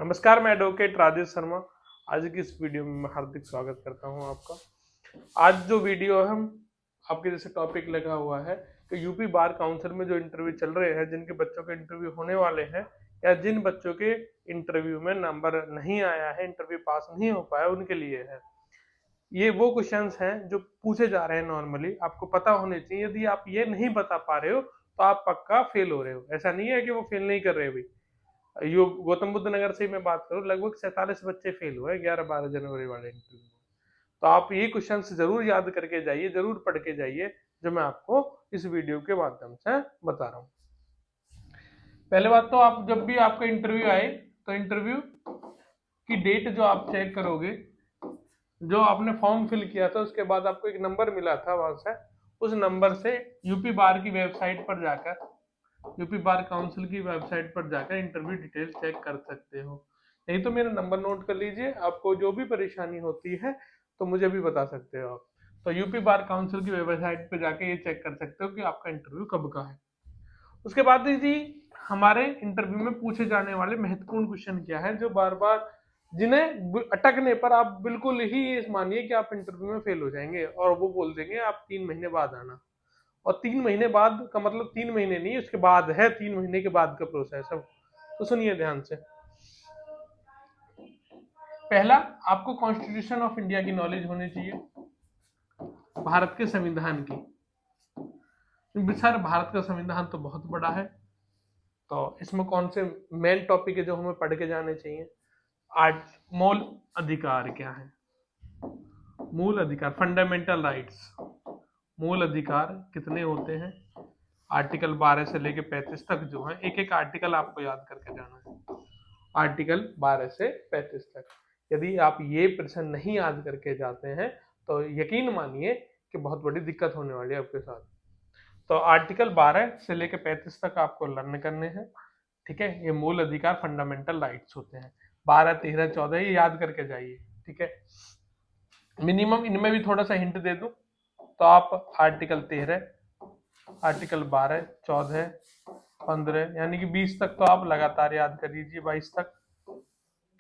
नमस्कार, मैं एडवोकेट राजेश शर्मा। आज की इस वीडियो में मैं हार्दिक स्वागत करता हूं आपका। आज जो वीडियो है हम आपके जैसे टॉपिक लगा हुआ है कि यूपी बार काउंसिल में जो इंटरव्यू चल रहे हैं, जिनके बच्चों के इंटरव्यू होने वाले हैं या जिन बच्चों के इंटरव्यू में नंबर नहीं आया है, इंटरव्यू पास नहीं हो पाया, उनके लिए है। ये वो क्वेश्चंस हैं जो पूछे जा रहे हैं नॉर्मली, आपको पता होने चाहिए। यदि आप ये नहीं बता पा रहे हो तो आप पक्का फेल हो रहे हो। ऐसा नहीं है कि वो फेल नहीं कर रहे भाई। यो गौतम बुद्ध नगर से ही मैं बात करूं, लगभग 47 बच्चे फेल हुए 11-12 जनवरी वाले इंटरव्यू में। तो आप ये क्वेश्चन जरूर याद करके जाइए, जरूर पढ़ के जाइए, जो मैं आपको इस वीडियो के माध्यम से बता रहा हूँ। पहले बात तो आप जब भी आपका इंटरव्यू आए तो इंटरव्यू की डेट जो आप चेक करोगे, जो आपने फॉर्म फिल किया था उसके बाद आपको एक नंबर मिला था वहां से, उस नंबर से यूपी बार की वेबसाइट पर जाकर, यूपी बार काउंसिल की वेबसाइट पर जाकर इंटरव्यू डिटेल चेक कर सकते हो। नहीं तो मेरा नंबर नोट कर लीजिए, आपको जो भी परेशानी होती है तो मुझे भी बता सकते हो आप। तो यूपी बार काउंसिल की वेबसाइट पर जाके ये चेक कर सकते हो कि आपका इंटरव्यू कब का है। उसके बाद दीदी, हमारे इंटरव्यू में पूछे जाने वाले महत्वपूर्ण क्वेश्चन क्या है, जो बार बार जिन्हें अटकने पर आप बिल्कुल ही मानिए कि आप इंटरव्यू में फेल हो जाएंगे और वो बोल देंगे आप 3 महीने बाद आना। और 3 महीने बाद का मतलब 3 महीने नहीं, उसके बाद है, 3 महीने के बाद का प्रोसेस है। तो सुनिए ध्यान से। पहला, आपको कॉन्स्टिट्यूशन ऑफ इंडिया की नॉलेज होनी चाहिए, भारत के संविधान की। सर, भारत का संविधान तो बहुत बड़ा है, तो इसमें कौन से मेन टॉपिक है जो हमें पढ़ के जाने चाहिए। आर्ट मूल अधिकार क्या है, मूल अधिकार, फंडामेंटल राइट्स, मूल अधिकार कितने होते हैं। आर्टिकल 12 से लेके 35 तक जो है, एक एक आर्टिकल आपको याद करके जाना है। आर्टिकल 12 से 35 तक यदि आप ये प्रश्न नहीं याद करके जाते हैं तो यकीन मानिए कि बहुत बड़ी दिक्कत होने वाली है आपके साथ। तो आर्टिकल 12 से लेके 35 तक आपको लर्न करने हैं, ठीक है। ये मूल अधिकार, फंडामेंटल राइट्स होते हैं। 12, 13, 14 ये याद करके जाइए, ठीक है। मिनिमम इनमें भी थोड़ा सा हिंट दे दूं तो आप आर्टिकल 13, आर्टिकल 12, 14, 15 यानी कि 20 तक तो आप लगातार याद कर लीजिए, 22 तक,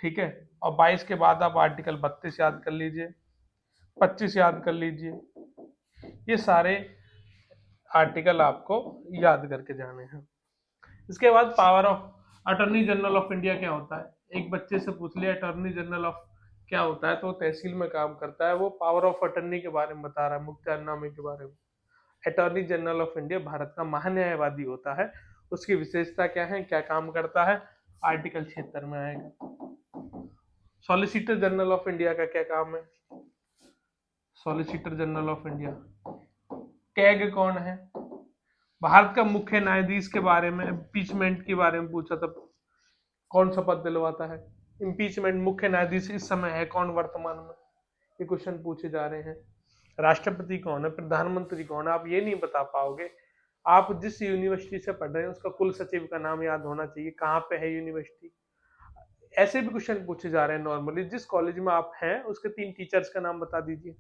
ठीक है। और 22 के बाद आप आर्टिकल 32 याद कर लीजिए, 25 याद कर लीजिए। ये सारे आर्टिकल आपको याद करके जाने हैं। इसके बाद power of attorney general of India क्या होता है। एक बच्चे से पूछ लिया अटॉर्नी जनरल ऑफ क्या होता है, तो तहसील में काम करता है, वो पावर ऑफ अटॉर्नी के बारे में बता रहा है, मुख्तारनामे के बारे में। Attorney general of India Bharat का महान्यायवादी होता है। उसकी विशेषता क्या है, क्या काम करता है, आर्टिकल 76 में आएगा। सॉलिसिटर जनरल ऑफ इंडिया का क्या काम है, solicitor general of India. CAG कौन है, भारत का मुख्य न्यायाधीश के बारे में, इम्पीचमेंट के बारे में पूछा था, कौन शपथ दिलवाता है। इम्पीचमेंट, मुख्य न्यायाधीश इस समय है कौन वर्तमान में, ये क्वेश्चन पूछे जा रहे हैं। राष्ट्रपति कौन है, प्रधानमंत्री कौन है, आप ये नहीं बता पाओगे। आप जिस यूनिवर्सिटी से पढ़ रहे हैं उसका कुल सचिव का नाम याद होना चाहिए, कहाँ पे है यूनिवर्सिटी। ऐसे भी क्वेश्चन पूछे जा रहे हैं नॉर्मली, जिस कॉलेज में आप हैं उसके 3 टीचर्स का नाम बता दीजिए।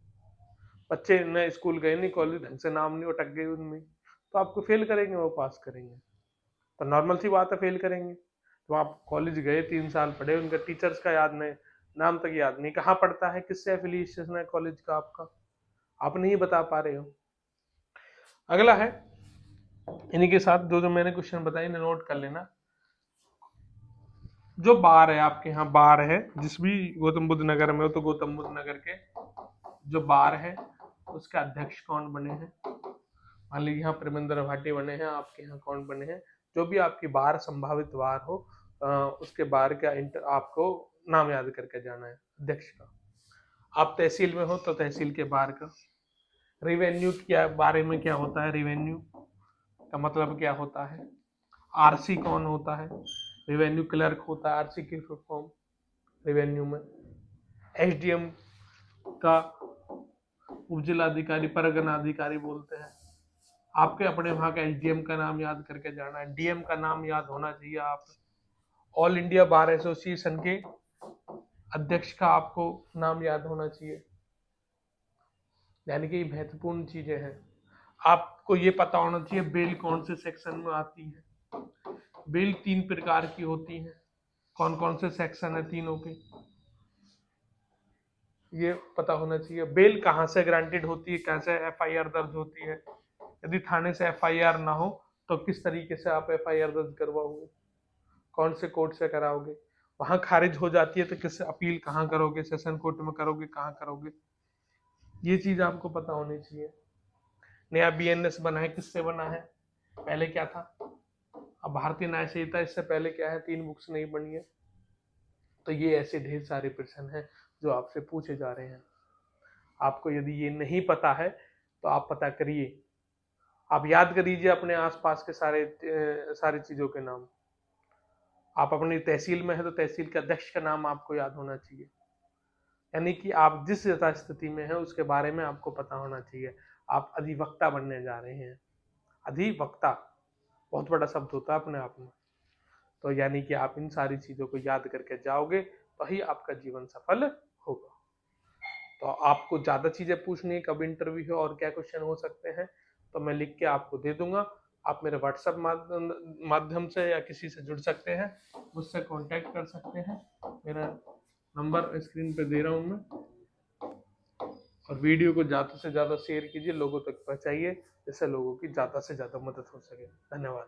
बच्चे नए स्कूल गए नहीं, कॉलेज ढंग से नाम नहीं, अटक गए उनमें, तो आपको फेल करेंगे, वो पास करेंगे। तो नॉर्मल सी बात है, फेल करेंगे। तो आप कॉलेज गए, 3 साल पढ़े, उनका टीचर्स का याद नहीं, नाम तक याद नहीं, कहाँ पढ़ता है, किससे एफिलिएशन है कॉलेज का आपका, आप नहीं बता पा रहे हो। अगला है, इन्हीं के साथ जो जो मैंने क्वेश्चन बताए इन्हें नोट कर लेना। जो बार है आपके यहाँ, बार है जिस भी गौतम बुद्ध नगर में हो, तो गौतम बुद्ध नगर के जो बार है उसके अध्यक्ष कौन बने हैं। मान लीजिए यहाँ प्रेमेंद्र भाटी बने हैं, आपके यहाँ कौन बने हैं। जो भी आपकी बार, संभावित बार हो, उसके बार का आपको नाम याद करके जाना है अध्यक्ष का। आप तहसील में हो तो तहसील के बार का। रिवेन्यू क्या बारे में क्या होता है, रिवेन्यू का मतलब क्या होता है। आरसी कौन होता है, रिवेन्यू क्लर्क होता है आरसी की फॉर्म रिवेन्यू में। एसडीएम का उपजिलाधिकारी, परगना अधिकारी बोलते हैं। आपके अपने वहां का एसडीएम का नाम याद करके जाना है, डीएम का नाम याद होना चाहिए। आप ऑल इंडिया बार एसोसिएशन के अध्यक्ष का आपको नाम याद होना चाहिए। यानी कि महत्वपूर्ण चीजें हैं। आपको ये पता होना चाहिए बेल कौन से सेक्शन में आती है। बेल 3 प्रकार की होती है, कौन कौन से सेक्शन है तीनों के, ये पता होना चाहिए। बेल कहाँ से ग्रांटेड होती है, कैसे एफआईआर दर्ज होती है, यदि थाने से एफआईआर ना हो तो किस तरीके से आप एफआईआर दर्ज करवाओगे, कौन से कोर्ट से कराओगे, वहां खारिज हो जाती है तो किस अपील कहाँ करोगे, सेशन कोर्ट में करोगे, कहाँ करोगे, ये चीज आपको पता होनी चाहिए। नया बीएनएस बना है, किससे बना है, पहले क्या था। अब भारतीय न्याय संहिता इससे पहले क्या है, 3 बुक्स नहीं बनी है। तो ये ऐसे ढेर सारे प्रश्न हैं जो आपसे पूछे जा रहे हैं। आपको यदि ये नहीं पता है तो आप पता करिए, आप याद करिए अपने आसपास के सारे चीजों के नाम। आप अपनी तहसील में है तो तहसील के अध्यक्ष का नाम आपको याद होना चाहिए, यानी कि आप जिस यथास्थिति में है उसके बारे में आपको पता होना चाहिए। आप अधिवक्ता बनने जा रहे हैं। अधिवक्ता बहुत बड़ा शब्द होता है अपने आप में। तो यानी कि आप इन सारी चीजों को याद करके जाओगे तो ही आपका जीवन सफल होगा। तो आपको ज्यादा चीजें पूछनी है, कब इंटरव्यू हो और क्या क्वेश्चन हो सकते हैं, तो मैं लिख के आपको दे दूंगा। आप मेरे व्हाट्सएप माध्यम से या किसी से जुड़ सकते हैं, मुझसे कांटेक्ट कर सकते हैं। मेरा नंबर स्क्रीन पे दे रहा हूँ मैं। और वीडियो को ज़्यादा से ज़्यादा शेयर कीजिए, लोगों तक पहुँचाइए, जिससे लोगों की ज़्यादा से ज़्यादा मदद हो सके। धन्यवाद।